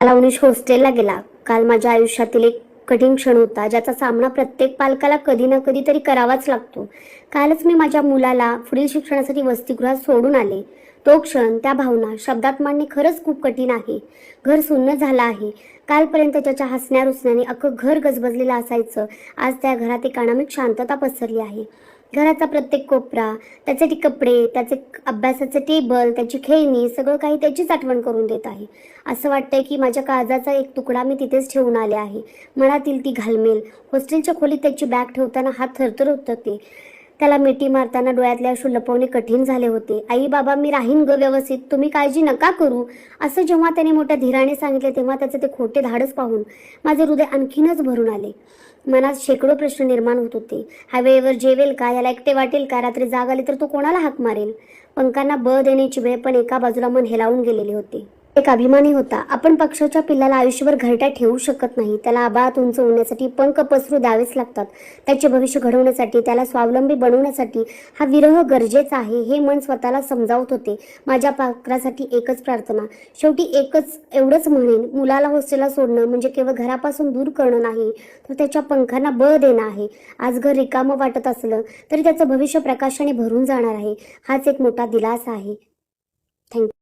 अवनीश हॉस्टेलला गेला. काल माझ्या आयुष्यातील एक कठीण क्षण होता, ज्याचा सामना प्रत्येक पालकाला कधी ना कधी तरी करावाच लागतो. कालच मी माझ्या मुलाला पुढील शिक्षणासाठी वसतिगृहात सोडून आले. तो क्षण, त्या भावना शब्दात मांडणे खरंच खूप कठीण आहे. घर सुन्न झालं आहे. कालपर्यंत त्याच्या हसण्या रुसण्याने अख्खं घर गजबजलेलं असायचं. आज त्या घरात एक अनामिक शांतता पसरली आहे. घराचा प्रत्येक कोपरा, त्याचे कपडे, त्याचे अभ्यासाचे टेबल, त्याची खेळणी, सगळं काही त्याचीच आठवण करून देत आहे. असं वाटतंय की माझ्या काळजाचा एक तुकडा मी तिथेच ठेवून आले आहे. मनातील ती घालमेल. हॉस्टेलच्या खोलीत त्याची बॅग ठेवताना हात थरथरत होते. त्याला मिठी मारताना डोळ्यातले अश्रू लपवणे कठीण झाले होते. आई बाबा, मी राहीन ग व्यवस्थित, तुम्ही काळजी नका करू, असं जेव्हा त्याने मोठ्या धीराने सांगितले तेव्हा त्याचे ते खोटे धाडस पाहून माझे हृदय आणखीनच भरून आले. मनात शेकडो प्रश्न निर्माण होत होते. हा वेळेवर जेवेल का? याला एकटे वाटेल का? रात्री जाग आली तर तो कोणाला हाक मारेल? पंखांना बळ देण्याची वेळ पण एका बाजूला मन हेलावून गेलेले होते. एक अभिमानी होता. आपण पक्षाच्या पिल्लाला आयुष्यभर घरट्यात ठेवू शकत नाही. त्याला आबाळात उंच होण्यासाठी पंख पसरू द्यावेच लागतात. त्याचे भविष्य घडवण्यासाठी, त्याला स्वावलंबी बनवण्यासाठी हा विरह गरजेचा आहे, हे मन स्वतःला समजावत होते. माझ्या पाखरासाठी एकच प्रार्थना, शेवटी एकच एवढंच म्हणेन, मुलाला हॉस्टेलला सोडणं म्हणजे केवळ घरापासून दूर करणं नाही, तर त्याच्या पंखांना बळ देणं आहे. आज घर रिकामं वाटत असलं तरी त्याचं भविष्य प्रकाशाने भरून जाणार आहे. हाच एक मोठा दिलासा आहे. थँक्यू.